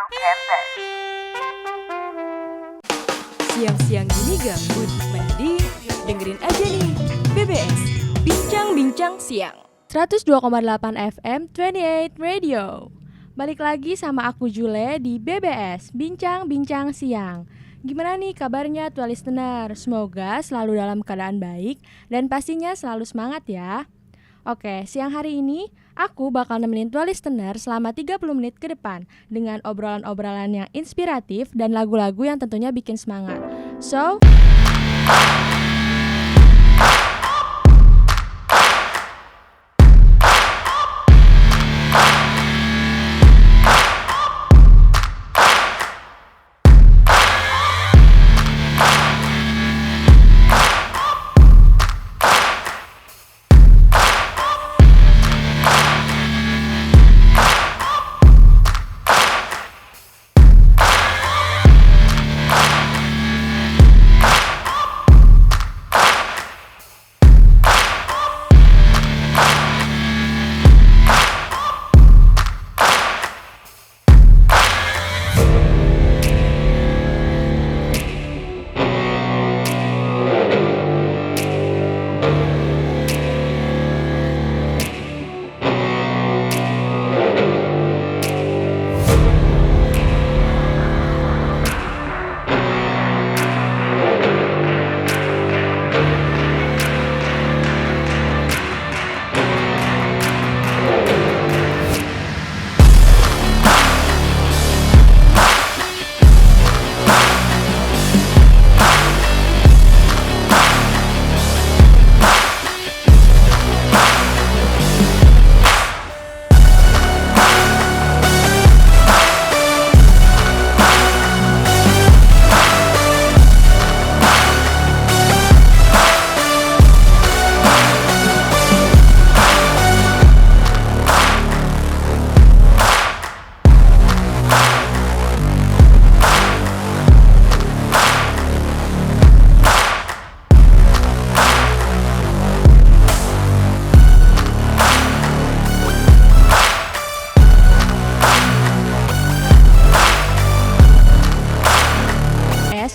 Campus. Siang-siang gini gabut, mending dengerin aja nih BBS Bincang-Bincang Siang 102,8 FM 28 Radio. Balik lagi sama aku Jule di BBS Bincang-Bincang Siang. Gimana nih kabarnya tua listener? Semoga selalu dalam keadaan baik dan pastinya selalu semangat ya. Oke, siang hari ini aku bakal nemenin tua listener selama 30 menit ke depan dengan obrolan-obrolan yang inspiratif dan lagu-lagu yang tentunya bikin semangat. So,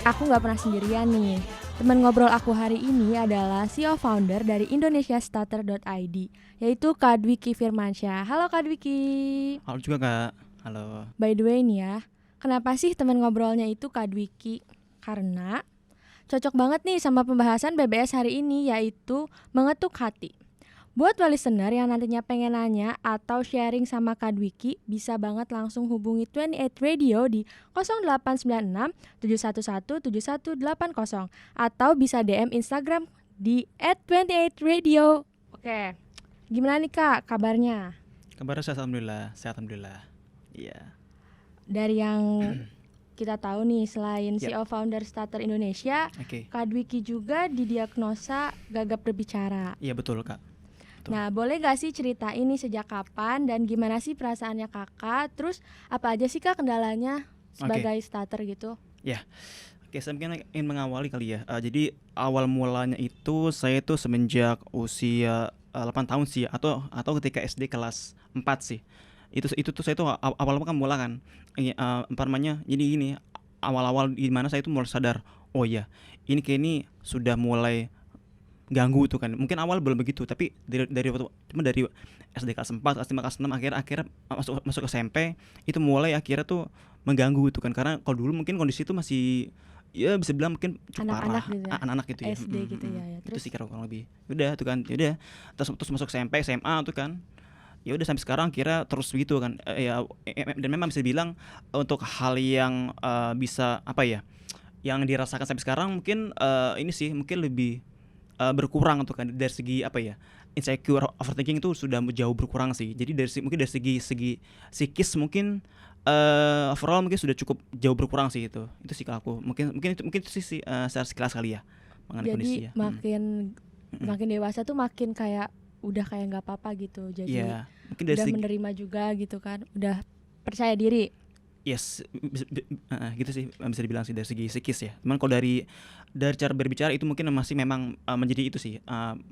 aku gak pernah sendirian nih. Teman ngobrol aku hari ini adalah CEO founder dari indonesiastarter.id, yaitu Kak Dwiki Firmansyah. Halo Kak Dwiki. Halo juga Kak, halo. By the way nih ya, kenapa sih teman ngobrolnya itu Kak Dwiki? Karena cocok banget nih sama pembahasan BBS hari ini, yaitu mengetuk hati. Buat listener yang nantinya pengen nanya atau sharing sama Kak Dwiki, bisa banget langsung hubungi 28 Radio di 0896 711 7180 atau bisa DM Instagram di @28radio. Oke, gimana nih Kak kabarnya? Kabarnya sehat alhamdulillah. Iya. Dari yang kita tahu nih, selain CEO founder Starter Indonesia, Oke. Kak Dwiki juga didiagnosa gagap berbicara. Iya betul Kak. Nah, boleh gak sih ceritain nih sejak kapan dan gimana sih perasaannya kakak? Terus apa aja sih Kak kendalanya sebagai starter gitu? Ya. Oke, saya mungkin ingin mengawali kali ya. Jadi awal mulanya itu saya itu semenjak usia 8 tahun sih, atau ketika SD kelas 4 sih. Itu tuh saya tuh awal kan mula kan. Jadi gini, awal-awal di mana saya itu mulai sadar, oh ya, ini kayak ini sudah mulai ganggu tuh kan. Mungkin awal belum begitu, tapi dari SD kelas 4, kelas 5, kelas 6 akhirnya masuk ke SMP itu mulai akhirnya tuh mengganggu tuh kan. Karena kalau dulu mungkin kondisi itu masih ya bisa bilang mungkin cukup parah, gitu ya? anak-anak gitu ya. SD gitu ya. Itu sih kurang lebih. Udah tuh kan. Udah terus masuk SMP, SMA tuh kan. Ya udah sampai sekarang kira terus gitu kan. Dan memang bisa dibilang untuk hal yang bisa apa ya? Yang dirasakan sampai sekarang mungkin ini sih mungkin lebih berkurang tuh kan, dari segi apa ya, insecure, overthinking itu sudah jauh berkurang sih. Jadi mungkin dari segi psikis mungkin overall mungkin sudah cukup jauh berkurang sih itu sih kalau aku. Mungkin itu sih secara sekilas kali ya mengenai kondisi ya. Jadi makin dewasa tuh makin kayak udah kayak nggak apa-apa gitu. Jadi mungkin dari udah segi menerima juga gitu kan, udah percaya diri. Yes, gitu sih bisa dibilang sih dari segi psikis ya. Cuman kalau dari cara berbicara itu mungkin masih memang menjadi itu sih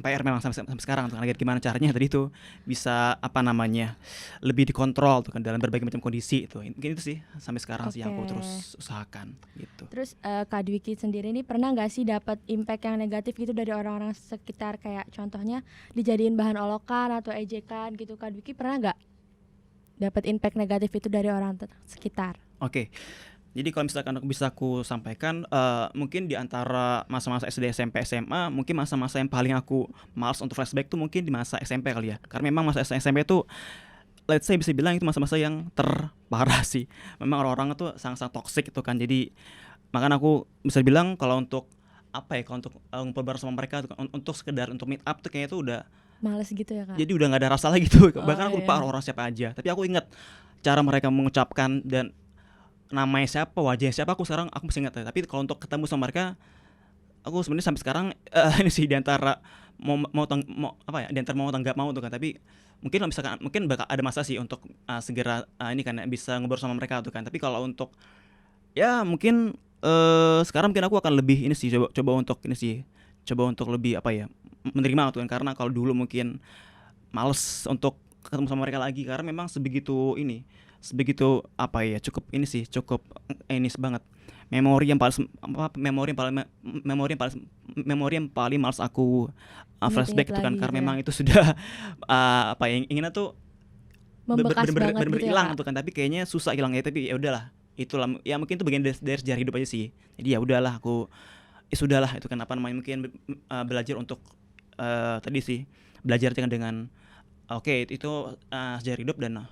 PR memang sampai sekarang tuh kan lihat gimana caranya tadi itu bisa apa namanya lebih dikontrol tuh kan dalam berbagai macam kondisi itu. Mungkin itu sih sampai sekarang sih yang aku Oke. terus usahakan gitu. Terus Kak Dwiki sendiri ini pernah nggak sih dapat impact yang negatif gitu dari orang-orang sekitar, kayak contohnya dijadiin bahan olokan atau ejekan gitu? Kak Dwiki pernah nggak dapat impact negatif itu dari orang sekitar? Oke. Jadi kalau misalkan bisa aku sampaikan mungkin di antara masa-masa SD, SMP, SMA, mungkin masa-masa yang paling aku malas untuk flashback tuh mungkin di masa SMP kali ya. Karena memang masa SMP tuh let's say bisa bilang itu masa-masa yang terparah sih. Memang orang-orang tuh sangat-sangat toxic itu kan. Jadi makanya aku bisa bilang kalau untuk apa ya, kalau untuk ngumpul bareng sama mereka tuh, untuk sekedar untuk meet up tuh kayaknya tuh udah Males gitu ya Kak? jadi udah nggak ada rasa lagi tuh. Oh, Bahkan aku lupa iya. orang siapa aja. Tapi aku ingat cara mereka mengucapkan dan namanya siapa, wajahnya siapa, aku masih ingat ya. Tapi kalau untuk ketemu sama mereka, aku sebenarnya sampai sekarang ini sih di antara mau apa ya, di antara mau atau nggak mau tuh kan. Tapi mungkin kalau misalkan mungkin bakal ada masa sih untuk segera ini kan ya, bisa ngobrol sama mereka tuh kan. Tapi kalau untuk ya mungkin sekarang mungkin aku akan lebih ini sih coba untuk ini sih, coba untuk lebih apa ya, menerima tuh kan. Karena kalau dulu mungkin males untuk ketemu sama mereka lagi karena memang sebegitu apa ya, cukup ini sih, cukup ini banget memori yang paling memori yang paling males aku flashback Ingat-ingat itu kan, lagi karena gitu ya? memang itu sudah apa yang inginnya tuh Membekas banget bener-bener gitu ya hilang Kak? tuh kan, tapi kayaknya susah hilangnya. Tapi ya udahlah, itulah ya, mungkin itu bagian dari sejarah hidup aja sih. Jadi ya udahlah, aku ya sudahlah itu kan, apa namanya, mungkin belajar untuk tadi sih, belajar dengan oke itu sejarah hidup dan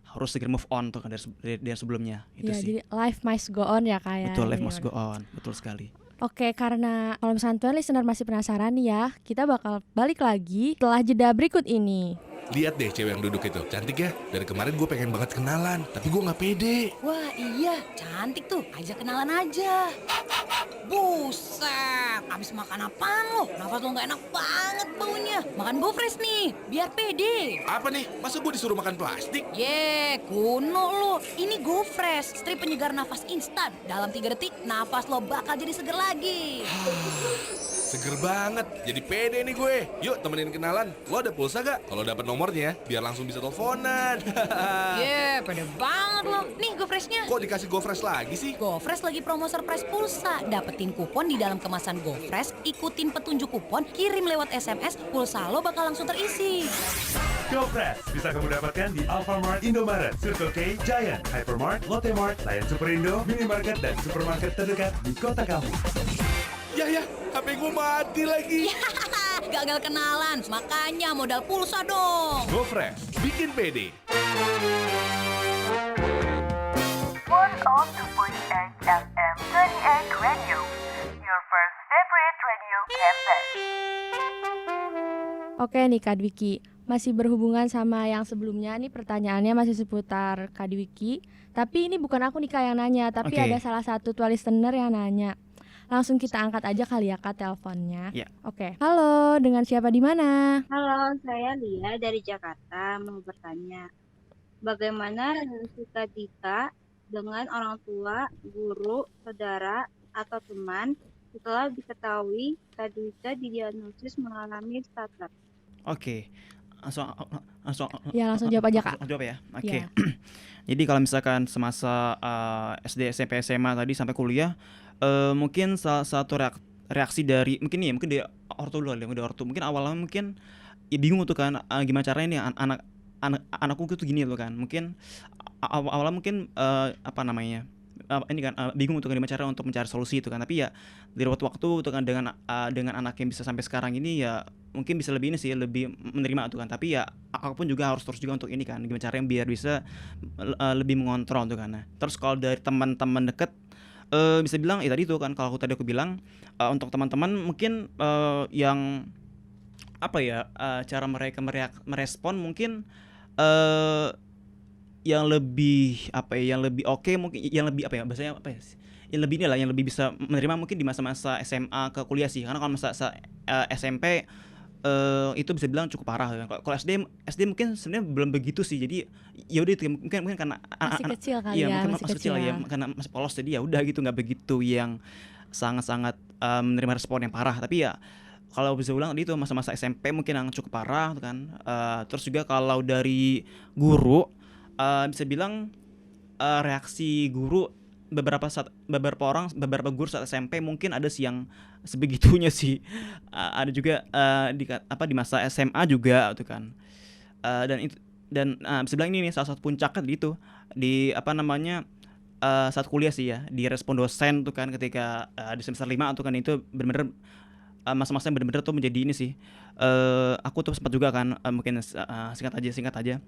harus segera move on tuh kan dari sebelumnya itu Iya, sih. jadi life must go on ya Kak ya? Betul, life Iya, must go on, betul sekali. Oke, karena kalau misalnya tuan listener masih penasaran nih ya, kita bakal balik lagi setelah jeda berikut ini. Lihat deh cewek yang duduk itu, cantik ya. Dari kemarin gue pengen banget kenalan, tapi gue nggak pede. Wah iya, cantik tuh. Ajak kenalan aja. Buset, abis makan apaan lo? Nafas lo gak enak banget baunya. Makan GoFresh nih, biar pede. Apa nih? Masa gue disuruh makan plastik? Ye, kuno lo. Ini GoFresh, strip penyegar nafas instan. Dalam 3 detik, nafas lo bakal jadi seger lagi. Seger banget, jadi pede nih gue. Yuk temenin kenalan. Lo ada pulsa gak? Kalau dapat nomornya, biar langsung bisa teleponan. Ye, pede banget lo. Nih GoFreshnya. Kok dikasih GoFresh lagi sih? GoFresh lagi promo surprise pulsa. Dapetin kupon di dalam kemasan GoFresh, ikutin petunjuk kupon, kirim lewat SMS, pulsa lo bakal langsung terisi. GoFresh bisa kamu dapatkan di Alfamart, Indomaret, Circle K, Giant, Hypermart, Lotte Mart, Lion Superindo, Minimarket, dan supermarket terdekat di kota kamu. Ya, HP gue mati lagi. Gagal kenalan, makanya modal pulsa dong. GoFresh, bikin pede. 102.8 FM 28 Radio, your first favorite radio campus. Oke nih Kak Dwiki, masih berhubungan sama yang sebelumnya nih, pertanyaannya masih seputar Kak Dwiki. Tapi ini bukan aku nih Kak yang nanya, tapi Oke. ada salah satu tua listener yang nanya. Langsung kita angkat aja kali ya Kak teleponnya. Iya. Oke. Halo, dengan siapa di mana? Halo, saya Lia dari Jakarta. Mau bertanya, bagaimana relasi Kak Dika dengan orang tua, guru, saudara, atau teman setelah diketahui Kak Dika didiagnosis mengalami startup? Oke. Langsung Ya langsung jawab aja Kak. langsung jawab ya. Oke. Iya. Jadi kalau misalkan semasa SD, SMP, SMA tadi sampai kuliah, mungkin salah satu reaksi dari mungkin dari ortu dulu, dari ortu. Mungkin awalnya mungkin ya bingung tuh kan, gimana caranya nih anakku tuh gini tuh kan. Mungkin awalnya mungkin apa namanya, ini kan bingung tuh kan gimana cara untuk mencari solusi itu kan. Tapi ya dari waktu tuh kan dengan anak yang bisa sampai sekarang ini ya mungkin bisa lebih ini sih, lebih menerima tuh kan. Tapi ya aku pun juga harus terus juga untuk ini kan, gimana caranya biar bisa lebih mengontrol tuh kan. Nah, terus kalau dari teman-teman deket, bisa bilang ya tadi tuh kan, kalau aku bilang untuk teman-teman mungkin yang apa ya, cara mereka merespon mungkin yang lebih apa ya, yang lebih oke, mungkin yang lebih apa ya, bahasanya apa ya, yang lebih yang lebih bisa menerima mungkin di masa-masa SMA ke kuliah sih. Karena kalau masa SMP itu bisa bilang cukup parah ya. Kalau SD mungkin sebenarnya belum begitu sih. Jadi ya udah itu mungkin karena Masih anak-anak kecil kali iya ya, mungkin masih masih kecil kecil. ya karena masih polos jadi ya udah gitu nggak begitu yang sangat-sangat menerima respon yang parah. Tapi ya kalau bisa bilang tadi itu masa-masa SMP mungkin yang cukup parah tuh kan. Terus juga kalau dari guru bisa bilang reaksi guru beberapa guru saat SMP mungkin ada sih yang sebegitunya sih. Ada juga di masa SMA juga tuh kan. Bisa bilang ini nih salah satu puncaknya itu di saat kuliah sih ya, di respon dosen tuh kan ketika di semester 5 tuh kan itu benar-benar masa-masa yang benar-benar tuh menjadi ini sih. Aku tuh sempat juga kan mungkin singkat aja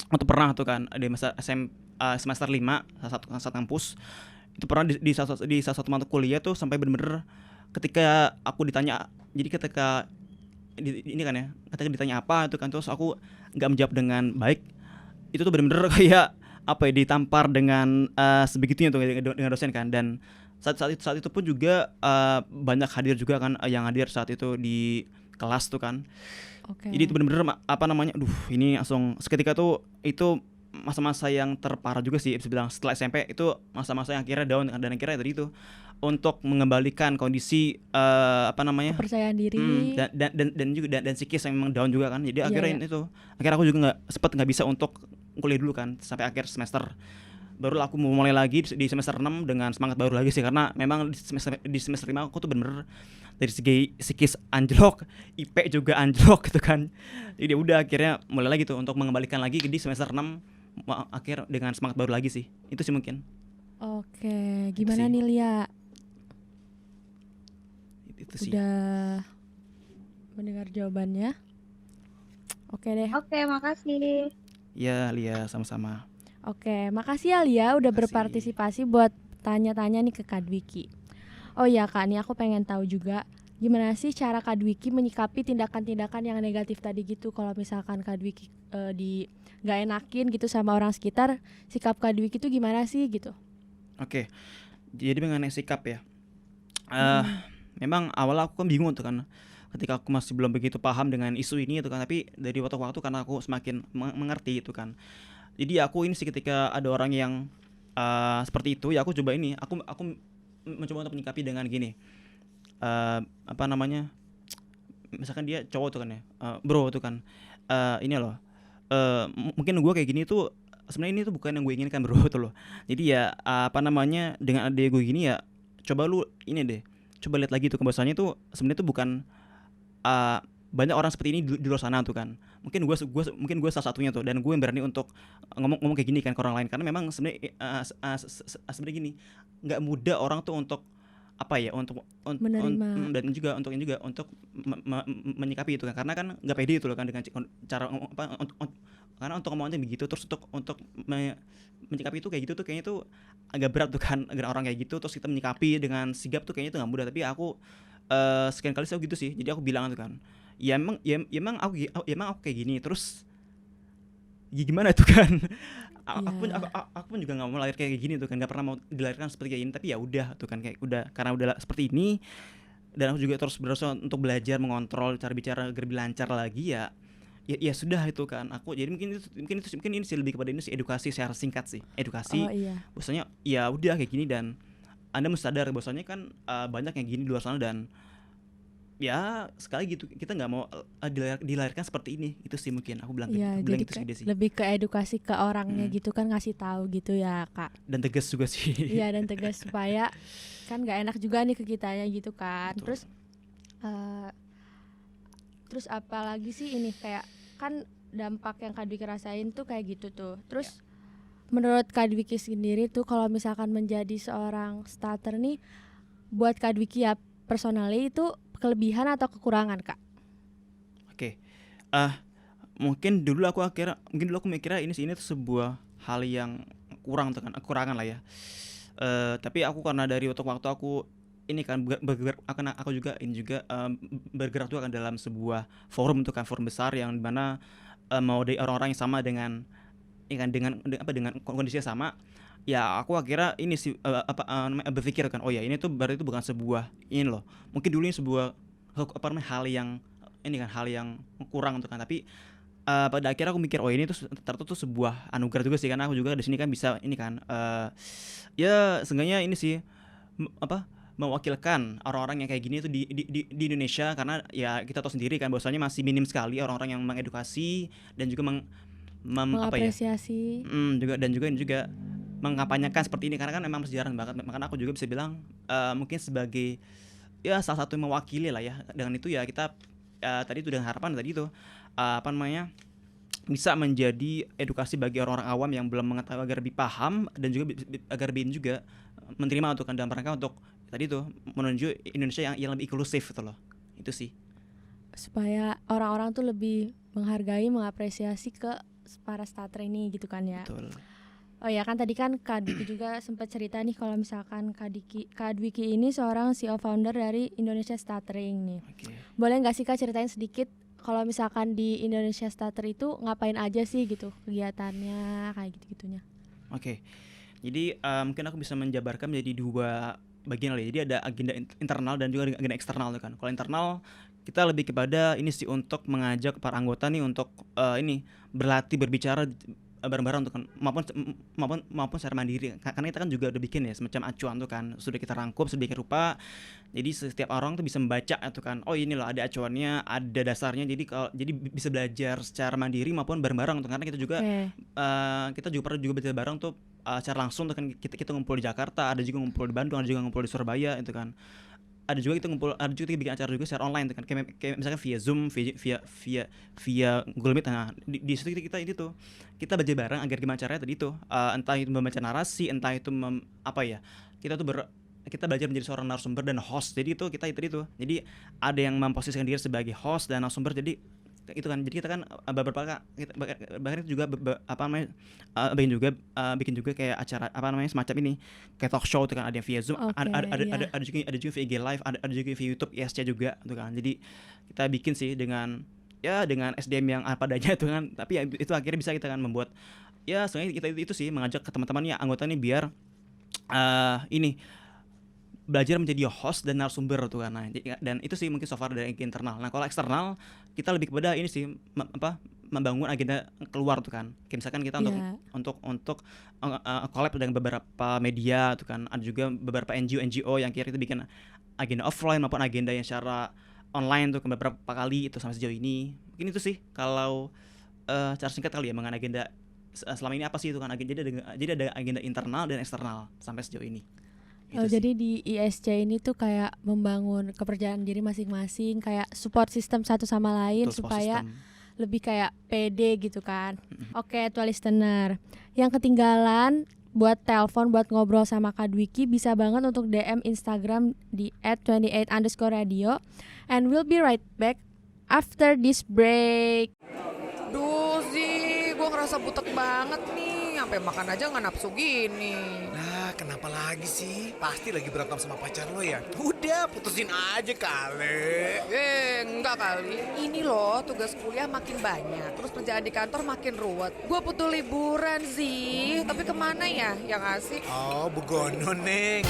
atau pernah tuh kan di masa semester 5 saat kampus itu pernah di salah satu mata kuliah tuh sampai bener-bener ketika aku ditanya, jadi ketika ini kan ya, ketika ditanya apa itu kan terus aku nggak menjawab dengan baik, itu tuh bener-bener kayak apa ya, ditampar dengan sebegitunya tuh dengan dosen kan. Dan saat itu pun juga banyak hadir juga kan yang hadir saat itu di kelas tuh kan. Oke. Jadi itu benar-benar ini langsung seketika tuh itu masa-masa yang terparah juga sih bisa bilang. Setelah SMP itu masa-masa yang akhirnya down dan akhirnya dari itu untuk mengembalikan kondisi Kepercayaan diri. dan juga dan psikis yang memang down juga kan. Jadi Iya, akhirnya akhirnya aku juga nggak bisa untuk kuliah dulu kan sampai akhir semester. Baru aku mau mulai lagi di semester 6 dengan semangat baru lagi sih, karena memang di semester 5 aku tuh bener-bener dari segi psikis anjlok, IP juga anjlok gitu kan. Jadi udah akhirnya mulai lagi tuh untuk mengembalikan lagi di semester 6 akhir dengan semangat baru lagi sih. Itu sih mungkin. Oke, gimana sih. nih Lia? Itu sih. Udah mendengar jawabannya? Oke deh. Oke, makasih. Ya, Lia, sama-sama. Oke, makasih ya Lia udah Makasih. berpartisipasi buat tanya-tanya nih ke Kak Dwiki. Oh iya Kak, nih aku pengen tahu juga gimana sih cara Kak Dwiki menyikapi tindakan-tindakan yang negatif tadi gitu. Kalau misalkan Kak Dwiki gak enakin gitu sama orang sekitar, sikap Kak Dwiki itu gimana sih gitu? Oke. Jadi mengenai sikap ya. Memang awal aku kan bingung tuh kan. Ketika aku masih belum begitu paham dengan isu ini itu kan, tapi dari waktu ke waktu karena aku semakin mengerti itu kan. Jadi aku ini sih ketika ada orang yang seperti itu ya aku coba ini, aku mencoba untuk menyikapi dengan gini. Misalkan dia cowok tuh kan ya, bro tuh kan. Ini loh. Mungkin gue kayak gini tuh sebenarnya ini tuh bukan yang gue inginkan bro tuh loh. Jadi ya dengan ada gue gini ya, coba lu ini deh. Coba lihat lagi tuh bahwasanya tuh sebenarnya tuh bukan banyak orang seperti ini di luar sana tuh kan. Mungkin gue salah satunya tuh, dan gue yang berani untuk ngomong kayak gini kan ke orang lain, karena memang sebenarnya sebenarnya gini, nggak mudah orang tuh untuk Menerima. dan juga untuk menyikapi itu kan, karena kan nggak pede itu loh kan dengan cara karena untuk ngomongnya begitu, terus untuk menyikapi itu kayak gitu tuh kayaknya tuh agak berat tuh kan, agar orang kayak gitu terus kita menyikapi dengan sigap tuh kayaknya tuh nggak mudah. Tapi aku sekian kali sih gitu sih, jadi aku bilang tuh kan, emang aku kayak gini, terus gimana tuh kan. Aku pun juga nggak mau lahir kayak gini tuh kan, nggak pernah mau dilahirkan seperti kayak gini, tapi ya udah tuh kan, kayak udah karena udah seperti ini, dan aku juga terus berusaha untuk belajar mengontrol cara bicara agar lebih lancar lagi ya sudah itu kan. Aku jadi mungkin ini sih lebih kepada ini sih, edukasi secara singkat sih, edukasi. Oh iya. Bahwasanya ya udah kayak gini, dan Anda mesti sadar bahwasanya kan banyak yang gini di luar sana, dan ya sekali gitu kita nggak mau dilahirkan seperti ini. Itu sih mungkin aku bilang Iya, bilang jadi gitu sih dia sih. lebih ke edukasi ke orangnya gitu kan, ngasih tahu gitu ya Kak. Dan tegas juga sih. Iya, dan tegas supaya kan nggak enak juga nih ke kitanya gitu kan. Betul. Terus apalagi sih ini, kayak kan dampak yang Kak Dwiki rasain tuh kayak gitu tuh. Terus menurut Kak Dwiki sendiri tuh kalau misalkan menjadi seorang starter nih, buat Kak Dwiki ya personally itu kelebihan atau kekurangan Kak? Oke. Mungkin dulu aku mikirnya ini tuh sebuah hal yang kekurangan lah ya. Tapi aku karena dari waktu aku ini kan bergerak, aku juga bergerak juga kan dalam sebuah forum itu kan, forum besar yang dimana mau dari orang-orang yang sama dengan kondisinya sama. Ya aku akhirnya ini sih berpikir kan, oh ya ini tuh berarti itu bukan sebuah ini loh. Mungkin dulu ini sebuah hal yang ini kan hal yang kurang tuh kan. Tapi pada akhirnya aku mikir ini tuh ternyata tuh sebuah anugerah juga sih, karena aku juga di sini kan bisa ini kan ya seenggaknya ini sih mewakilkan orang-orang yang kayak gini tuh di Indonesia, karena ya kita tahu sendiri kan bahwasanya masih minim sekali orang-orang yang mengedukasi dan juga Mengapresiasi. juga ini juga mengkampanyekan seperti ini, karena kan memang masih jarang banget. Makanya aku juga bisa bilang mungkin sebagai ya salah satu yang mewakili lah ya. Dengan itu ya kita tadi itu dengan harapan tadi itu bisa menjadi edukasi bagi orang-orang awam yang belum mengetahui, agar lebih paham dan juga agar bin juga menerima untuk dalam rangka untuk tadi itu menuju Indonesia yang lebih inklusif gitu loh. Itu sih. Supaya orang-orang tuh lebih menghargai, mengapresiasi ke para starter ini gitu kan ya. Betul. Oh ya kan tadi kan Kak Dwiki juga sempat cerita nih kalau misalkan Kak Dwiki ini seorang CEO founder dari Indonesia Stuttering nih. Oke. Boleh nggak sih Kak ceritain sedikit kalau misalkan di Indonesia Stutter itu ngapain aja sih gitu kegiatannya kayak gitu-gitunya. Oke. Jadi mungkin aku bisa menjabarkan menjadi dua bagian lah ya. Jadi ada agenda internal dan juga agenda eksternal tuh kan. Kalau internal kita lebih kepada ini sih untuk mengajak para anggota nih untuk ini berlatih berbicara bareng-bareng untuk maupun secara mandiri, karena kita kan juga udah bikin ya semacam acuan tuh kan, sudah kita rangkum sedemikian rupa, jadi setiap orang tuh bisa membaca tuh kan, oh ini loh ada acuannya, ada dasarnya, jadi bisa belajar secara mandiri maupun bareng-bareng tuh, karena kita juga kita juga pernah juga belajar bareng tuh secara langsung tuh kan, kita ngumpul di Jakarta, ada juga ngumpul di Bandung, ada juga ngumpul di Surabaya itu kan. Ada juga kita bikin acara juga secara online tuh kan, kayak misalkan via Zoom, via Google Meet. Nah, di situ kita ini tuh kita belajar bareng agar gimana caranya tadi tuh entah itu membaca narasi, entah itu kita belajar menjadi seorang narasumber dan host. Jadi itu kita itu jadi ada yang memposisikan diri sebagai host dan narasumber, jadi itu kan, jadi kita kan bahkan itu juga bikin juga kayak acara semacam ini kayak talk show tuh kan, ada yang via Zoom, ada juga via IG Live, ada juga via YouTube ISC juga tuh kan. Jadi kita bikin sih dengan SDM yang apa adanya tuh kan, tapi ya, itu akhirnya bisa kita kan membuat ya sebenarnya kita itu sih mengajak ke teman-teman ya anggota nih biar ini belajar menjadi host dan narasumber tuh kan. Nah, dan itu sih mungkin so far dari internal. Nah, kalau eksternal kita lebih kepada ini sih membangun agenda keluar tuh kan. Kayak misalkan kita untuk collab dengan beberapa media tuh kan. Ada juga beberapa NGO yang kira itu bikin agenda offline maupun agenda yang secara online tuh beberapa kali itu sampai sejauh ini. Mungkin itu sih kalau cara singkat kali ya mengenai agenda selama ini apa sih itu kan. Jadi ada agenda internal dan eksternal sampai sejauh ini. Oh, jadi di ISC ini tuh kayak membangun kepercayaan diri masing-masing, kayak support system satu sama lain supaya lebih kayak pede gitu kan. Oke, to listener yang ketinggalan buat telepon, buat ngobrol sama Kak Dwiki, bisa banget untuk DM Instagram di @28_radio, and we'll be right back after this break. Duh sih, gue ngerasa butek banget nih, sampai makan aja nggak nafsu gini. Nah, kenapa lagi sih? Pasti lagi berantem sama pacar lo ya? Udah, putusin aja kali. Enggak kali. Ini loh, tugas kuliah makin banyak, terus kerjaan di kantor makin ruwet. Gue butuh liburan sih, tapi kemana ya yang asik? Oh, begono, Neng.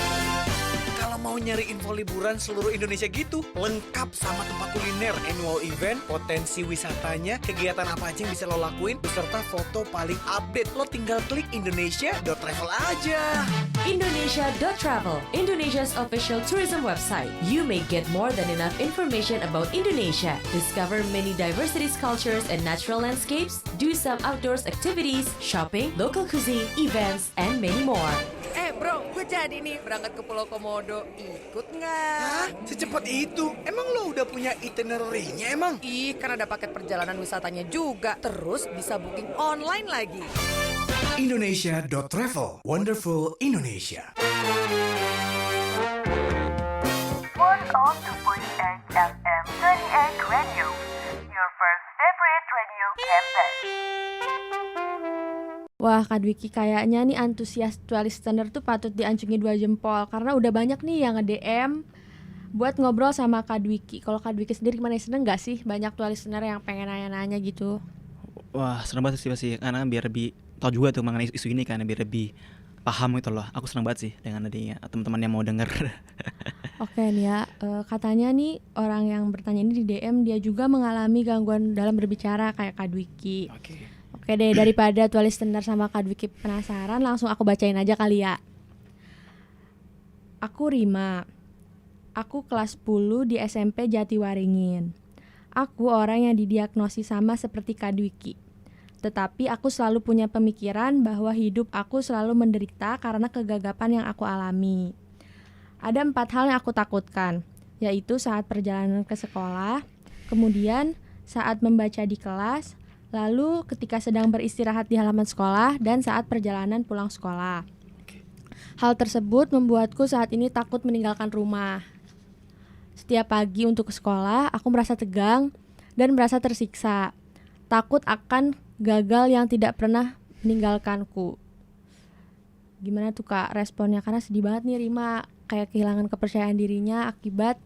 Kalau mau nyari info liburan seluruh Indonesia gitu, lengkap sama tempat kuliner, annual event, potensi wisatanya, kegiatan apa aja yang bisa lo lakuin, beserta foto paling update. Lo tinggal klik indonesia.travel aja. Indonesia.travel, Indonesia's official tourism website. You may get more than enough information about Indonesia. Discover many diversities, cultures, and natural landscapes. Do some outdoors activities, shopping, local cuisine, events, and many more. Bro, gue jadi nih berangkat ke Pulau Komodo. Ikut nggak? Hah? Secepat itu? Emang lo udah punya itinerary-nya emang? Ih, kan ada paket perjalanan wisatanya juga. Terus bisa booking online lagi. Indonesia.travel, wonderful Indonesia. 102.8 FM 28 Radio, your first favorite radio campus. Wah, Kak Dwiki kayaknya nih antusias to listener tuh patut diancungi 2 jempol, karena udah banyak nih yang nge-DM buat ngobrol sama Kak Dwiki. Kalau Kak Dwiki sendiri gimana, seneng gak sih banyak to listener yang pengen nanya-nanya gitu? Wah, seneng banget sih pasti, karena biar lebih tahu juga tuh mengenai isu ini kan, biar lebih paham gitu loh. Aku senang banget sih dengan adanya teman-teman yang mau denger. Oke nih ya, katanya nih orang yang bertanya ini di DM dia juga mengalami gangguan dalam berbicara kayak Kak Dwiki. Oke deh, daripada tua listener sama Kak Dwiki penasaran, langsung aku bacain aja kali ya. Aku Rima. Aku kelas 10 di SMP Jatiwaringin. Aku orang yang didiagnosis sama seperti Kak Dwiki. Tetapi aku selalu punya pemikiran bahwa hidup aku selalu menderita karena kegagapan yang aku alami. Ada 4 hal yang aku takutkan, yaitu saat perjalanan ke sekolah, kemudian saat membaca di kelas, lalu ketika sedang beristirahat di halaman sekolah, dan saat perjalanan pulang sekolah. Hal tersebut membuatku saat ini takut meninggalkan rumah. Setiap pagi untuk ke sekolah, aku merasa tegang dan merasa tersiksa. Takut akan gagal yang tidak pernah meninggalkanku. Gimana tuh Kak responnya? Karena sedih banget nih Rima, kayak kehilangan kepercayaan dirinya akibat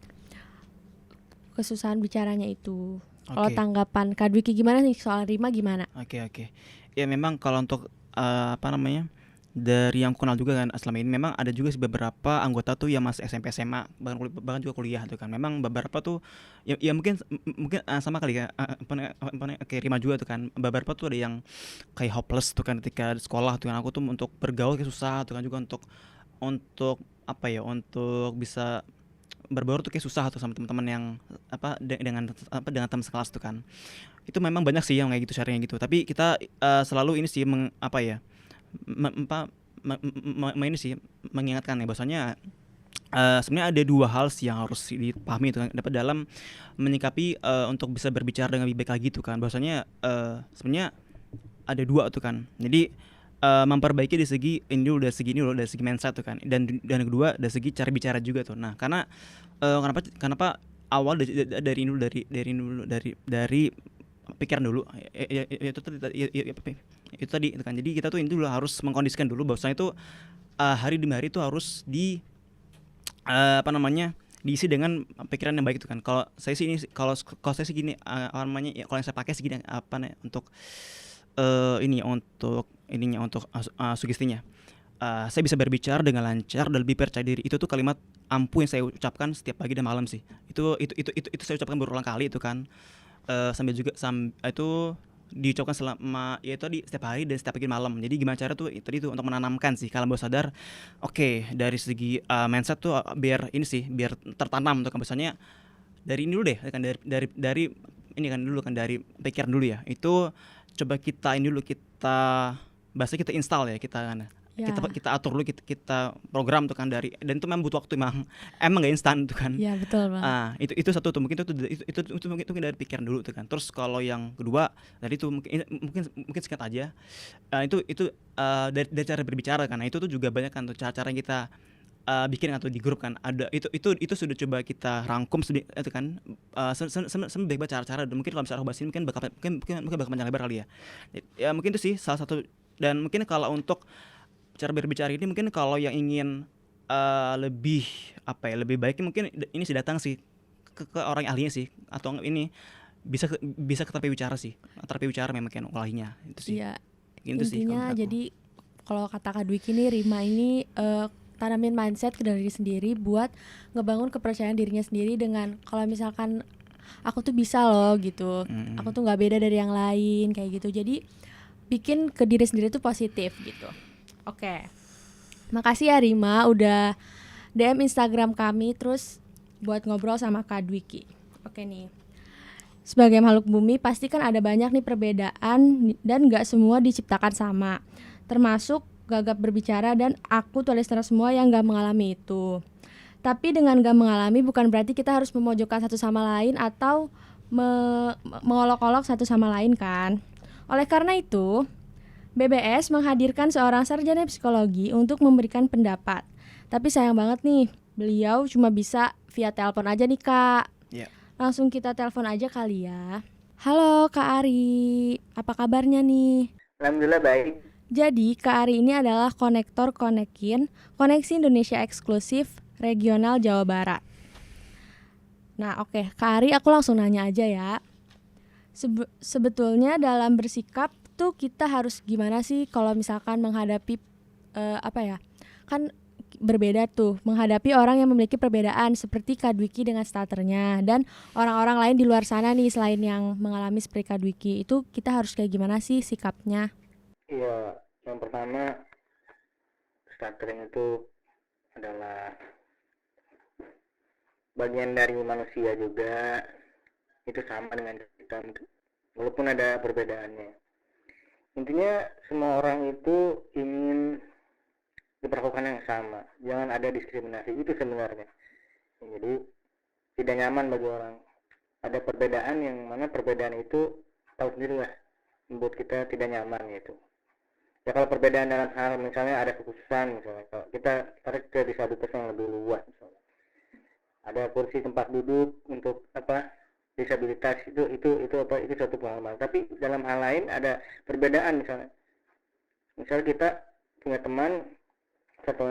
kesusahan bicaranya itu. Kalau tanggapan Kak Dwiki gimana nih soal Rima gimana? Oke. Ya memang kalau untuk dari yang aku kenal juga kan selama ini memang ada juga beberapa anggota tuh yang masih SMP SMA bahkan juga kuliah tuh kan. Memang beberapa tuh ya mungkin sama kali ya kayak Rima juga tuh kan. Beberapa tuh ada yang kayak hopeless tuh kan ketika sekolah tuh kan. Aku tuh untuk bergaul kayak susah tuh kan, juga untuk untuk bisa berbaur tuh kayak susah tuh sama teman-teman yang dengan teman sekelas tuh kan. Itu memang banyak sih yang kayak gitu sharing gitu. Tapi kita selalu ini sih ini sih mengingatkan ya bahwasanya sebenarnya ada 2 hal sih yang harus dipahami itu kan dapat dalam menyikapi untuk bisa berbicara dengan lebih baik lagi tuh kan. Bahwasanya sebenarnya ada 2 tuh kan. Jadi memperbaiki dari segi dari segi mindset tuh kan, dan kedua dari segi cara bicara juga tuh. Nah karena kenapa awal dari pikiran dulu itu tadi itu kan. Jadi kita tuh ini dulu harus mengkondisikan dulu bahwasanya itu hari demi hari itu harus diisi dengan pikiran yang baik itu kan. Kalau saya sih kalau saya sih gini kalau yang saya pakai sih gini untuk sugestinya. Saya bisa berbicara dengan lancar dan lebih percaya diri. Itu tuh kalimat ampuh yang saya ucapkan setiap pagi dan malam sih. Itu saya ucapkan berulang kali itu kan. Itu diucapkan selama setiap hari dan setiap pagi malam. Jadi gimana cara tuh tadi tuh untuk menanamkan sih kalau bawah sadar. Dari segi mindset tuh biar tertanam tuh kan. Misalnya dari ini dulu deh kan, dari ini kan dulu kan, dari pikiran dulu ya. Itu coba kita bahasa kita install ya, kita kan. Kita atur dulu, kita program tuh kan dan itu memang butuh waktu, emang gak instan tuh kan. Iya betul Bang. Itu satu tuh, mungkin itu mungkin dari pikiran dulu tuh kan. Terus kalau yang kedua dari itu mungkin singkat aja. Dari cara berbicara kan. Nah, itu tuh juga banyak kan tuh cara yang kita bikin atau di grup kan. Ada itu sudah coba kita rangkum itu kan. Sebaik cara-cara, dan mungkin kalau misalnya aku bahas ini mungkin bakal panjang lebar kali ya. Ya mungkin itu sih salah satu. Dan mungkin kalau untuk cara berbicara ini, mungkin kalau yang ingin lebih baik mungkin ini sih datang sih ke orang ahlinya sih, atau ini bisa ke terapi bicara sih. Terapi bicara memang kan olahnya itu sih. Iya. Gitu intinya sih, jadi kalau kata Kak Dwiki nih, Rima ini tanamin mindset ke diri sendiri buat ngebangun kepercayaan dirinya sendiri dengan kalau misalkan aku tuh bisa loh gitu. Aku tuh nggak beda dari yang lain kayak gitu. Jadi bikin ke diri sendiri tuh positif gitu. Oke. Makasih ya Rima udah DM Instagram kami terus buat ngobrol sama Kak Dwiki. Oke nih. Sebagai makhluk bumi pasti kan ada banyak nih perbedaan dan gak semua diciptakan sama. Termasuk gagap berbicara dan aku tuh listener semua yang gak mengalami itu. Tapi dengan gak mengalami bukan berarti kita harus memojokkan satu sama lain atau mengolok-olok satu sama lain kan. Oleh karena itu, BBS menghadirkan seorang sarjana psikologi untuk memberikan pendapat. Tapi sayang banget nih, beliau cuma bisa via telepon aja nih Kak. Langsung kita telepon aja kali ya. Halo Kak Ari, apa kabarnya nih? Alhamdulillah baik. Jadi Kak Ari ini adalah konektor Konekin, Koneksi Indonesia Eksklusif Regional Jawa Barat. Nah oke, Kak Ari aku langsung nanya aja ya. Sebetulnya dalam bersikap tuh kita harus gimana sih kalau misalkan menghadapi apa ya, kan berbeda tuh menghadapi orang yang memiliki perbedaan seperti Kak Dwiki dengan starternya dan orang-orang lain di luar sana nih selain yang mengalami seperti Kak Dwiki. Itu kita harus kayak gimana sih sikapnya? Iya, yang pertama stuttering itu adalah bagian dari manusia juga, itu sama dengan kita walaupun ada perbedaannya. Intinya semua orang itu ingin diperlakukan yang sama, jangan ada diskriminasi, itu sebenarnya. Jadi tidak nyaman bagi orang, ada perbedaan yang mana perbedaan itu tahu sendiri lah membuat kita tidak nyaman gitu. Ya kalau perbedaan dalam hal misalnya ada kekhususan, misalnya kalau kita tarik ke disabilitas yang lebih luas, misalnya ada kursi tempat duduk untuk disabilitas, itu suatu pengalaman. Tapi dalam hal lain ada perbedaan, misalnya kita punya teman satu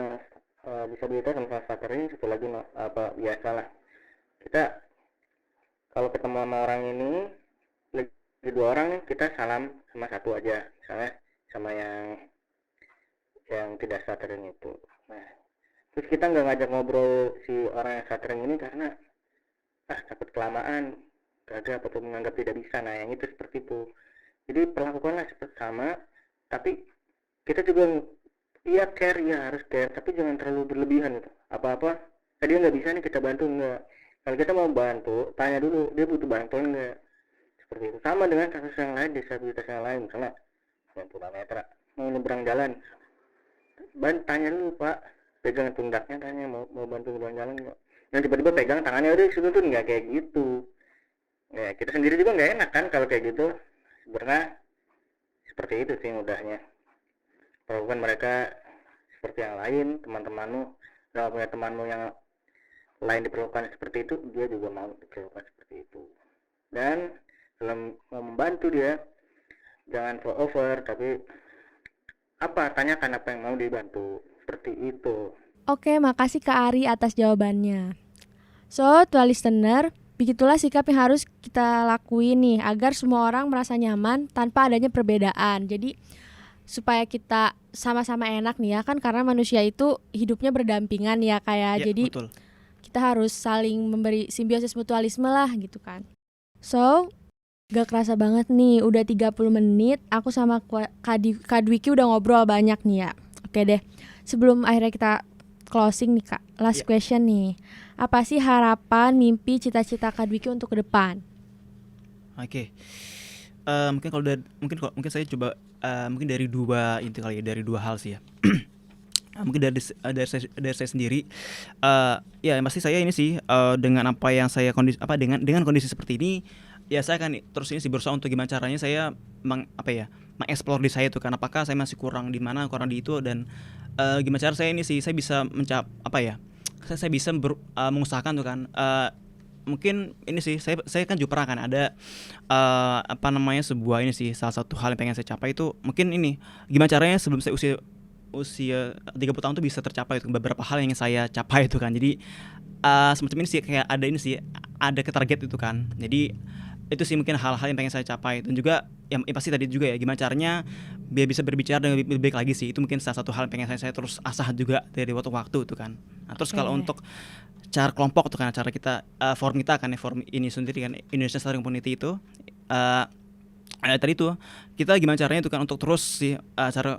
disabilitas sama starter ini, satu lagi biasa lah. Kita kalau ketemu sama orang ini lagi 2 orang nih, kita salam sama satu aja, misalnya sama yang tidak stuttering itu. Nah, terus kita nggak ngajak ngobrol si orang yang stuttering ini karena takut kelamaan, gagap atau menganggap tidak bisa. Nah, yang itu seperti itu. Jadi perlakukanlah seperti sama, tapi kita juga care, harus care, tapi jangan terlalu berlebihan gitu. Apa-apa tadi nggak bisa nih kita bantu, nggak. Kalau kita mau bantu, tanya dulu dia butuh bantuan nggak. Seperti itu. Sama dengan kasus yang lain, disabilitas yang lain, misalnya yang tunanetra mau nyebrang jalan, tanya dulu, Pak, pegang pundaknya, tanya mau bantu nyebrang jalan nggak. Dan tiba-tiba pegang tangannya, udah dituntun, nggak kayak gitu. Ya kita sendiri juga nggak enak kan kalau kayak gitu. Sebenarnya seperti itu sih mudahnya. Perlakukan mereka seperti yang lain, teman-temanmu. Kalau punya temanmu yang lain diperlakukan seperti itu, dia juga mau diperlakukan seperti itu. Dan dalam mau membantu dia, jangan flow over, tapi tanyakan apa yang mau dibantu, seperti itu. Oke, makasih Kak Ari atas jawabannya. So, to listener, begitulah sikap yang harus kita lakuin nih agar semua orang merasa nyaman tanpa adanya perbedaan. Jadi supaya kita sama-sama enak nih ya kan, karena manusia itu hidupnya berdampingan ya kayak. Jadi betul. Kita harus saling memberi simbiosis mutualisme lah gitu kan. So, gak kerasa banget nih udah 30 menit aku sama Kak Dwiki udah ngobrol banyak nih ya. Oke deh, sebelum akhirnya kita closing nih Kak, last question nih. Apa sih harapan, mimpi, cita-cita Kak Dwiki untuk ke depan? Oke. Mungkin saya coba mungkin dari dari dua hal sih ya. Mungkin dari saya sendiri, ya pasti saya ini sih dengan apa yang saya dengan kondisi seperti ini, ya saya akan terus ini sih berusaha untuk gimana caranya saya mengeksplor di saya itu kan, apakah saya masih kurang di mana, kurang di itu, dan gimana cara saya ini sih saya bisa saya bisa mengusahakan tuh kan. Mungkin ini sih saya kan juga pernah kan ada sebuah ini sih, salah satu hal yang pengen saya capai itu mungkin ini gimana caranya sebelum saya usia 30 tahun tuh bisa tercapai itu beberapa hal yang ingin saya capai itu kan. Jadi semacam ini sih kayak ada ke target itu kan. Jadi itu sih mungkin hal-hal yang pengen saya capai, dan juga yang pasti tadi juga ya gimana caranya biar bisa berbicara dengan lebih baik lagi sih, itu mungkin salah satu hal yang pengen saya terus asah juga dari waktu itu kan. Nah, terus kalau untuk cara kelompok tuh kan, cara kita forum kita kan, forum ini sendiri kan, Indonesian Stuttering Community itu tadi tuh kita gimana caranya itu kan untuk terus sih cara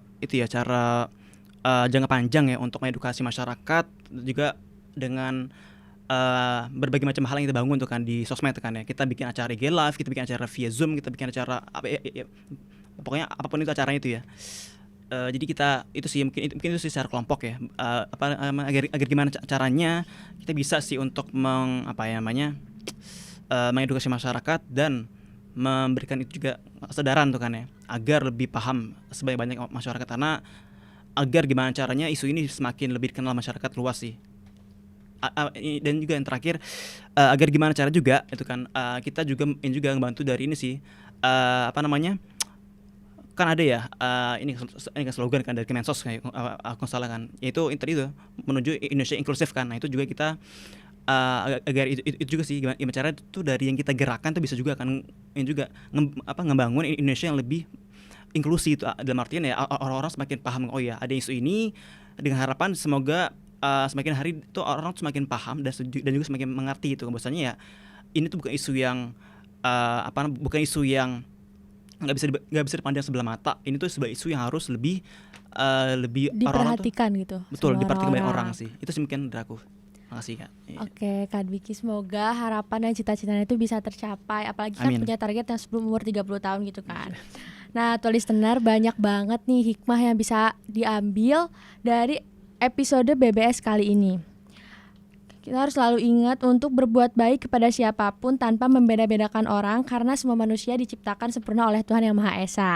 jangka panjang ya untuk mengedukasi masyarakat, juga dengan berbagai macam hal yang kita bangun tuh kan di sosmed kan ya. Kita bikin acara IG live, kita bikin acara via Zoom, kita bikin acara pokoknya apapun itu acaranya itu ya. Jadi kita itu sih mungkin itu sih secara kelompok ya, agar gimana caranya kita bisa sih untuk mengedukasi masyarakat dan memberikan itu juga kesadaran tuh kan ya, agar lebih paham sebanyak masyarakat, karena agar gimana caranya isu ini semakin lebih dikenal masyarakat luas sih. Dan juga yang terakhir, agar gimana cara juga itu kan kita juga membantu dari ini sih, kan ada ya ini kan slogan kan dari Kemensos kayak aku salah kan, yaitu itu menuju Indonesia inklusif kan. Nah itu juga kita agar itu juga sih gimana cara itu dari yang kita gerakkan tuh bisa juga kan ini juga ngebangun Indonesia yang lebih inklusi itu, dalam artian ya orang-orang semakin paham, oh ya ada isu ini, dengan harapan semoga semakin hari itu orang semakin paham dan juga semakin mengerti itu bahwasanya ya ini tuh bukan isu yang bukan isu yang nggak bisa dipandang sebelah mata. Ini tuh sebuah isu yang harus lebih diperhatikan orang gitu. Betul, diperhatikan banyak orang sih. Itu sih mungkin dari aku. Makasih Kak. Oke, Kak Dwiki, semoga harapan dan cita-citanya itu bisa tercapai. Apalagi kan punya target yang sebelum umur 30 tahun gitu kan. Nah, tuh listener, banyak banget nih hikmah yang bisa diambil dari episode BBS kali ini. Kita harus selalu ingat untuk berbuat baik kepada siapapun tanpa membeda-bedakan orang, karena semua manusia diciptakan sempurna oleh Tuhan Yang Maha Esa.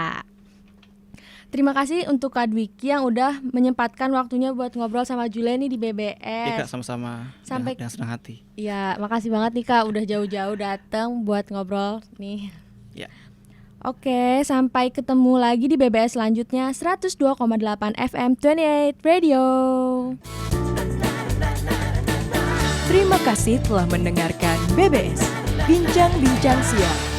Terima kasih untuk Kak Dwiki yang udah menyempatkan waktunya buat ngobrol sama Juleni di BBS. Iya Kak, sama-sama. Sampai dengan senang hati. Iya, makasih banget nih Kak udah jauh-jauh datang buat ngobrol nih. Ya. Oke, sampai ketemu lagi di BBS selanjutnya 102,8 FM 28 Radio. Terima kasih telah mendengarkan BBS Bincang-Bincang Siang.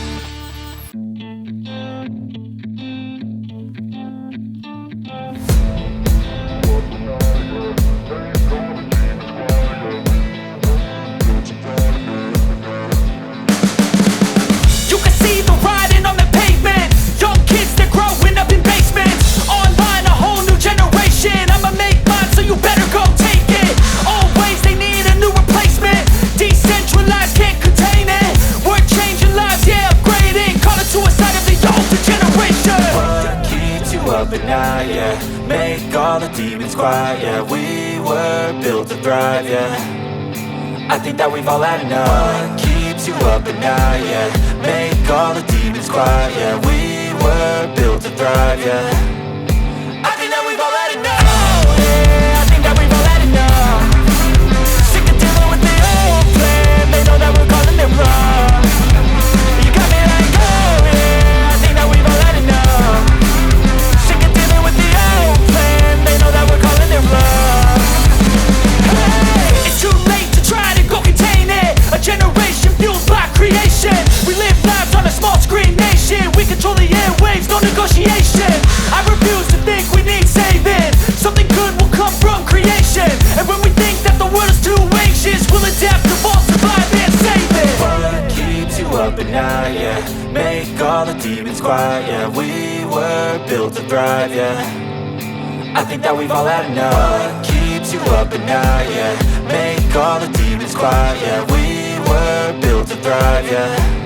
But now, yeah, make all the demons quiet, yeah. We were built to thrive, yeah. I think that we've all had enough. What keeps you up at night, yeah. Make all the demons quiet, yeah. We were built to thrive, yeah. I think that we've all had enough. Oh, yeah, I think that we've all had enough. Sick of dealing with the old plan. They know that we're calling it wrong. You got me like, oh, yeah, I think that we've all had enough. They know that we're calling it wrong. Hey, it's too late to try to go contain it. A generation fueled by creation. We live lives on a small screen nation. We control the airwaves, no negotiation. I refuse to think we need saving. Something good will come from creation. And when we think that the world is too anxious, we'll adapt, evolve, survive and save it. What keeps you up at night, yeah. Make all the demons quiet, yeah. We were built to thrive, yeah. I think that we've all had enough. What keeps you up at night, yeah. Make all the demons quiet, yeah. We were built to thrive, yeah.